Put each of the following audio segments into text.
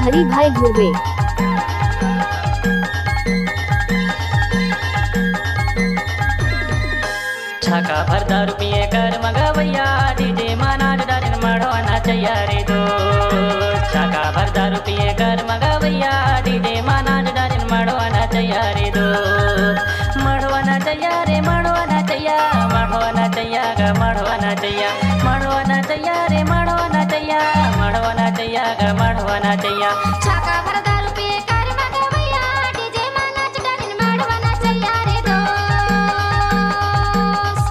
हरिभाई धुर्वे। छाका भरदा रुपये कर मगवैया डीजे माना डारिन मड़वाना चाहिए रे दो। छाका भरदा रुपये कर मगवैया डीजे माना डारिन मड़वाना चाहिए रे दो। मड़वाना चाहिए रे मड़वाना चाहिए, मड़वाना चाहिए ग मड़वाना चाहिए, मड़वाना चाहिए रे मड़वाना चाहिए, मड़वाना चाहिए ग मड़वाना चाहिए। छाका भरदा रुपये कर मगवैया डीजे माना डारिन मड़वाना चाहिए रे दो।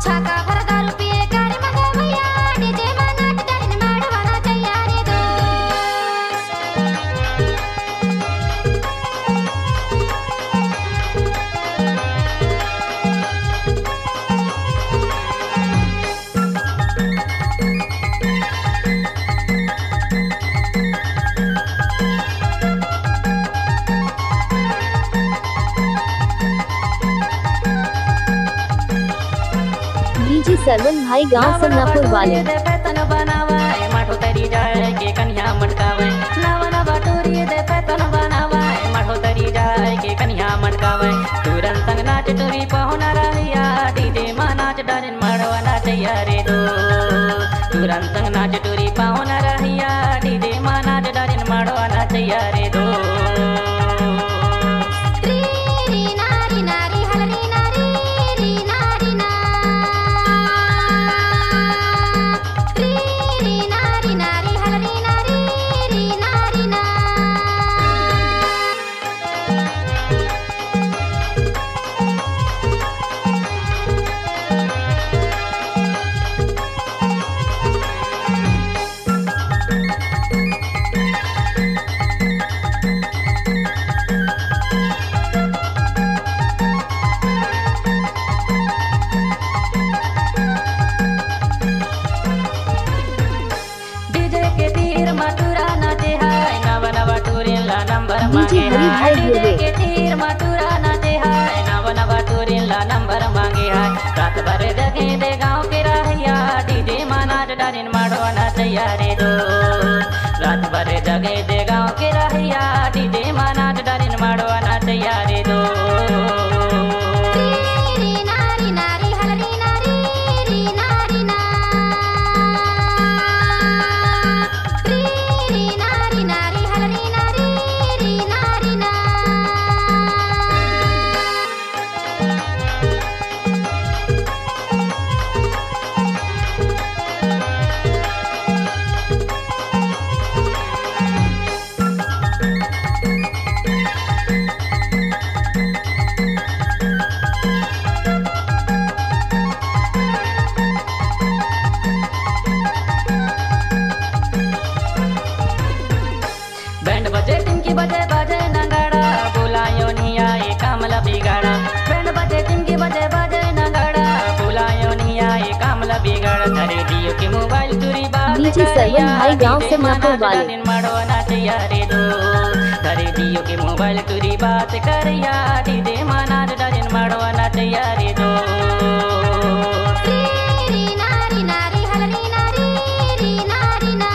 छाका भरदा रुपये कर मगवैया डीजे माना डारिन मड़वाना चाहिए रे दो। डीजे सरवन भाई गांव सन्नापुर वाले। पैतन बनावाए माठो तरी जाए के कन्या मटकावे। नवा नवा टोरी दे पैतन बनावाए माठो तरी जाए के कन्या मटकावे। तुरंत संग नाच टोरी पहुना रहिया डीजे मा नाच डारिन मड़वाना चाहिए रे दो। तुरंत संग नाच टोरी पहुना रहिया डीजे मा नाच डारिन मड़वाना चाहिए रे दो। री नारी नारी हलरी नारी री नारी ना। री नारी नारी हलरी नारी री नारी ना। डीजे के तीर मथुरा नाचे हाय नवा नवा टोरी ला नंबर डीजे मांगे हाय। हरिभाई डीजे धुर्वे। के तीर मथुरा नाचे हाय नवा नवा टोरी ला नंबर मांगे हाय। रात भर जगे दे गाँव के रहिया डीजे माना डारिन मड़वाना चाहिए रे दो। रात भर जगे दे गाँव के रहिया डीजे माना डारिन मड़वाना चाहिए रे दो। री नारी नारी हलरी नारी री नारी ना। री नारी नारी हलरी नारी री नारी ना। बैंड बजे टिमकी बजे बजे नगाड़ा बुलायो नहीं आए कामला बिगाड़ा। बैंड बजे टिमकी बजे बजे नगाड़ा बुलायो नहीं आए कामला बिगाड़ा। धरे दियो के मोबाइल तुरी बात डीजे सरवन भाई गांव डीजे सन्नापुर माना वाले। डारिन मड़वाना चाहिए रे दो। धरे दियो के मोबाइल तुरी बात करिया डीजे माना डारिन मड़वाना चाहिए रे दो। री नारी नारी हलरी नारी री नारी ना।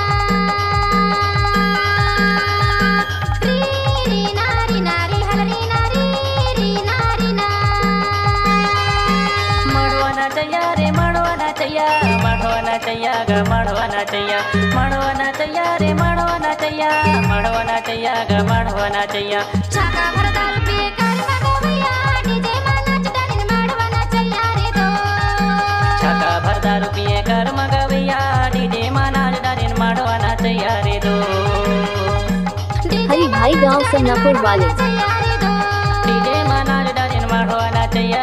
री नारी नारी हलरी नारी री नारी ना। मड़वाना चाहिए रे मड़वाना चाहिए, मड़वाना चाहिए ग मड़वाना चाहिए, मड़वाना चाहिए रे मड़वाना चाहिए, मड़वाना चाहिए ग मड़वाना चाहिए। छाका भरदा रुपये कर मगवैया डीजे माना डारिन मड़वाना चाहिए रे दो। छाका भरदा रुपये कर मगवैया डीजे माना डारिन मड़वाना चाहिए रे दो। हरिभाई गांव सन्नापुर वाले। चाहिए रे दो। डीजे माना डारिन मड़वाना चाहिए